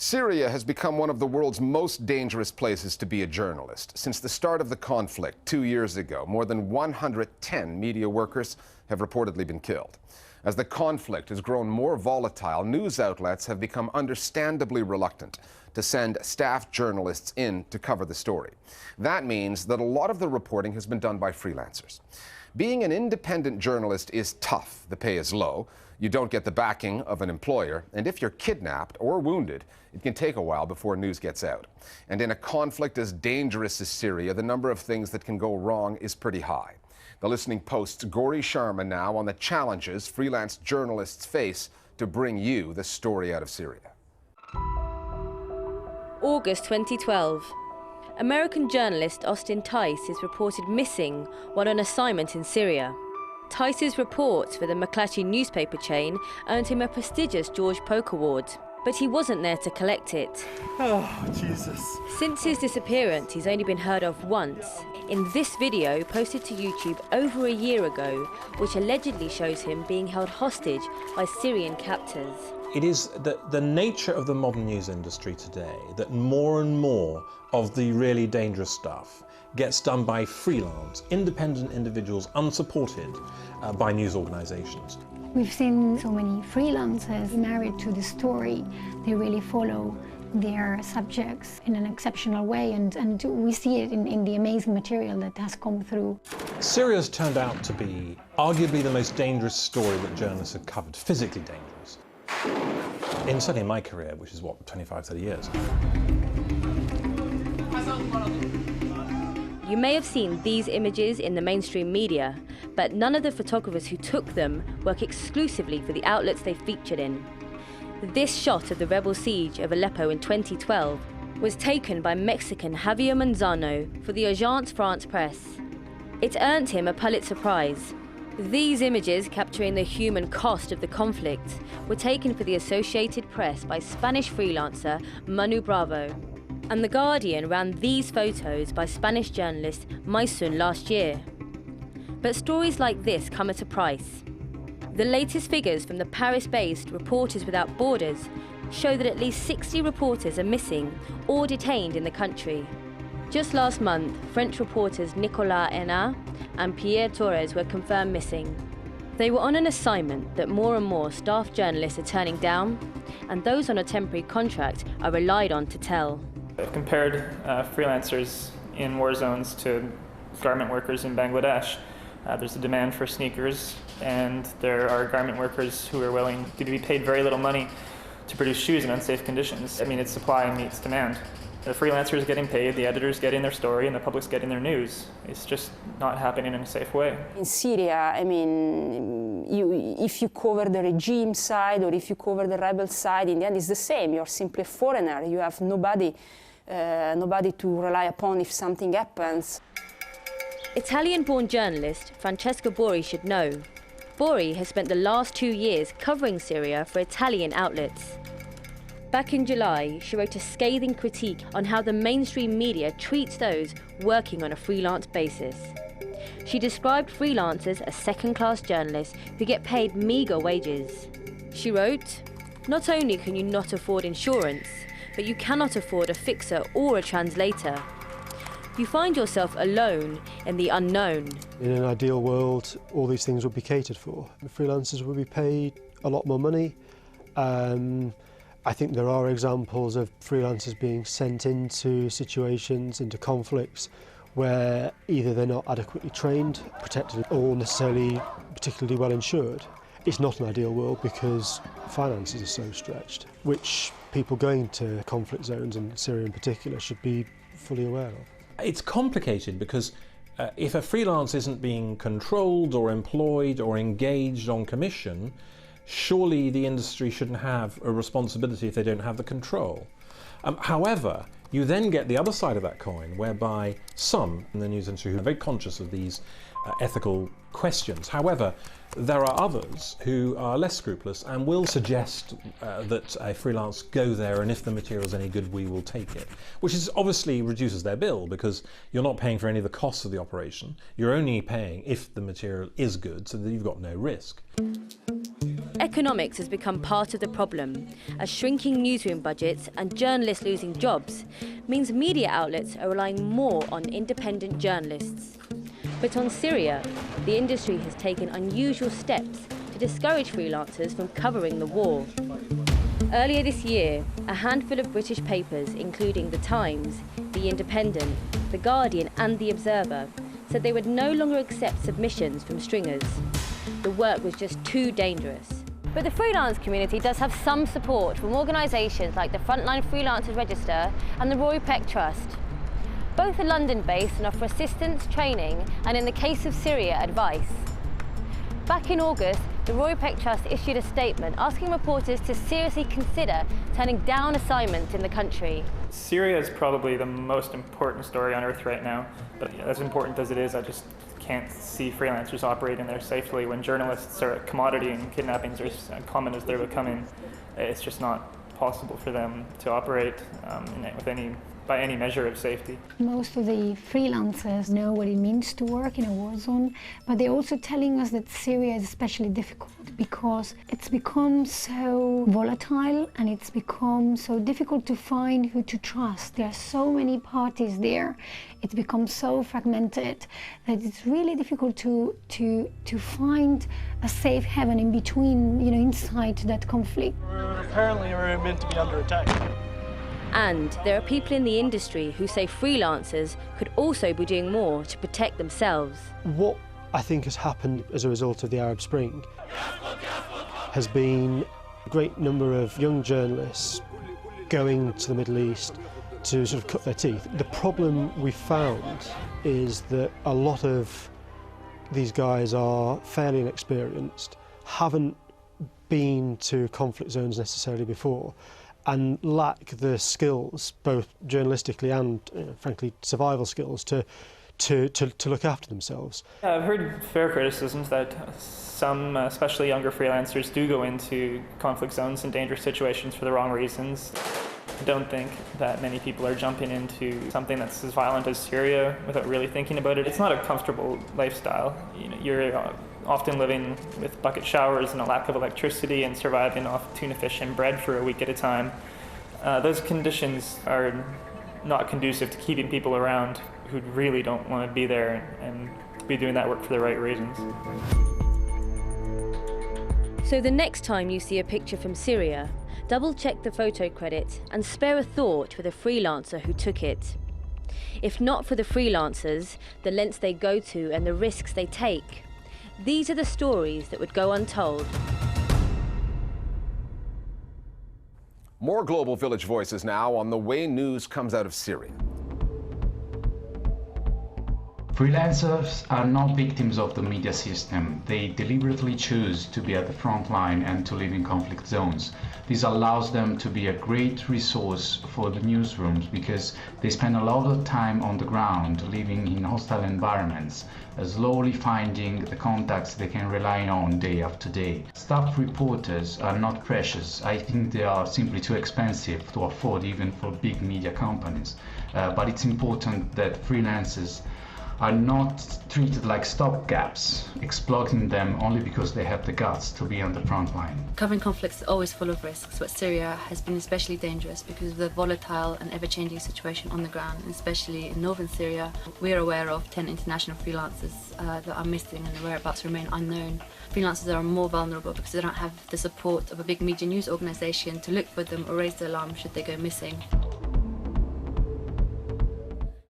Syria has become one of the world's most dangerous places to be a journalist. Since the start of the conflict 2 years ago, more than 110 media workers have reportedly been killed. As the conflict has grown more volatile, news outlets have become understandably reluctant to send staff journalists in to cover the story. That means that a lot of the reporting has been done by freelancers. Being an independent journalist is tough. The pay is low. You don't get the backing of an employer. And if you're kidnapped or wounded, it can take a while before news gets out. And in a conflict as dangerous as Syria, the number of things that can go wrong is pretty high. The Listening Post's Gauri Sharma now on the challenges freelance journalists face to bring you the story out of Syria. August 2012. American journalist Austin Tice is reported missing while on assignment in Syria. Tice's reports for the McClatchy newspaper chain earned him a prestigious George Polk Award, but he wasn't there to collect it. Oh, Jesus. Since his disappearance, he's only been heard of once, in this video posted to YouTube over a year ago, which allegedly shows him being held hostage by Syrian captors. It is the nature of the modern news industry today that more and more of the really dangerous stuff gets done by freelance, independent individuals, unsupported by news organizations. We've seen so many freelancers married to the story. They really follow their subjects in an exceptional way, and we see it in the amazing material that has come through. Syria's turned out to be arguably the most dangerous story that journalists have covered, physically dangerous. Certainly in my career, which is what, 25, 30 years. You may have seen these images in the mainstream media, but none of the photographers who took them work exclusively for the outlets they featured in. This shot of the rebel siege of Aleppo in 2012 was taken by Mexican Javier Manzano for the Agence France Presse. It earned him a Pulitzer Prize. These images, capturing the human cost of the conflict, were taken for the Associated Press by Spanish freelancer Manu Bravo. And The Guardian ran these photos by Spanish journalist Maisun last year. But stories like this come at a price. The latest figures from the Paris-based Reporters Without Borders show that at least 60 reporters are missing or detained in the country. Just last month, French reporters Nicolas Henard and Pierre Torres were confirmed missing. They were on an assignment that more and more staff journalists are turning down, and those on a temporary contract are relied on to tell. I've compared freelancers in war zones to garment workers in Bangladesh. There's a demand for sneakers, and there are garment workers who are willing to be paid very little money to produce shoes in unsafe conditions. I mean, it's supply meets demand. The freelancer is getting paid, the editor's getting their story, and the public's getting their news. It's just not happening in a safe way. In Syria, I mean, if you cover the regime side or if you cover the rebel side, in the end it's the same. You're simply a foreigner. You have nobody to rely upon if something happens. Italian-born journalist Francesca Bori should know. Bori has spent the last 2 years covering Syria for Italian outlets. Back in July, she wrote a scathing critique on how the mainstream media treats those working on a freelance basis. She described freelancers as second-class journalists who get paid meagre wages. She wrote, "Not only can you not afford insurance, but you cannot afford a fixer or a translator. You find yourself alone in the unknown." In an ideal world, all these things would be catered for. The freelancers would be paid a lot more money. I think there are examples of freelancers being sent into situations, into conflicts, where either they're not adequately trained, protected, or necessarily particularly well insured. It's not an ideal world because finances are so stretched, which people going to conflict zones, and Syria in particular, should be fully aware of. It's complicated because if a freelance isn't being controlled or employed or engaged on commission, surely the industry shouldn't have a responsibility if they don't have the control. However, you then get the other side of that coin, whereby some in the news industry who are very conscious of these ethical questions. However, there are others who are less scrupulous and will suggest that a freelance go there, and if the material is any good, we will take it. Which is obviously reduces their bill, because you're not paying for any of the costs of the operation. You're only paying if the material is good, so that you've got no risk. Economics has become part of the problem, as shrinking newsroom budgets and journalists losing jobs means media outlets are relying more on independent journalists. But on Syria, the industry has taken unusual steps to discourage freelancers from covering the war. Earlier this year, a handful of British papers, including The Times, The Independent, The Guardian and The Observer, said they would no longer accept submissions from stringers. The work was just too dangerous. But the freelance community does have some support from organisations like the Frontline Freelancers Register and the Rory Peck Trust. Both are London-based and offer assistance, training, and in the case of Syria, advice. Back in August, the Rory Peck Trust issued a statement asking reporters to seriously consider turning down assignments in the country. Syria is probably the most important story on earth right now, but as important as it is, I just can't see freelancers operating there safely when journalists are a commodity and kidnappings are as common as they're becoming. It's just not possible for them to operate by any measure of safety. Most of the freelancers know what it means to work in a war zone, but they're also telling us that Syria is especially difficult because it's become so volatile and it's become so difficult to find who to trust. There are so many parties there. It's become so fragmented that it's really difficult to find a safe haven in between, inside that conflict. Apparently we're meant to be under attack. And there are people in the industry who say freelancers could also be doing more to protect themselves. What I think has happened as a result of the Arab Spring has been a great number of young journalists going to the Middle East to sort of cut their teeth. The problem we found is that a lot of these guys are fairly inexperienced, haven't been to conflict zones necessarily before, and lack the skills, both journalistically and, frankly, survival skills, to look after themselves. I've heard fair criticisms that some, especially younger freelancers, do go into conflict zones and dangerous situations for the wrong reasons. I don't think that many people are jumping into something that's as violent as Syria without really thinking about it. It's not a comfortable lifestyle. You're often living with bucket showers and a lack of electricity and surviving off tuna fish and bread for a week at a time. Those conditions are not conducive to keeping people around who really don't want to be there and be doing that work for the right reasons. So the next time you see a picture from Syria, double-check the photo credit and spare a thought for the freelancer who took it. If not for the freelancers, the lengths they go to and the risks they take, these are the stories that would go untold. More Global Village Voices now on the way news comes out of Syria. Freelancers are not victims of the media system. They deliberately choose to be at the front line and to live in conflict zones. This allows them to be a great resource for the newsrooms because they spend a lot of time on the ground, living in hostile environments, slowly finding the contacts they can rely on day after day. Staff reporters are not precious. I think they are simply too expensive to afford even for big media companies. But it's important that freelancers are not treated like stopgaps, exploiting them only because they have the guts to be on the front line. Covering conflicts is always full of risks, but Syria has been especially dangerous because of the volatile and ever-changing situation on the ground, especially in northern Syria. We are aware of 10 international freelancers that are missing and their whereabouts remain unknown. Freelancers are more vulnerable because they don't have the support of a big media news organisation to look for them or raise the alarm should they go missing.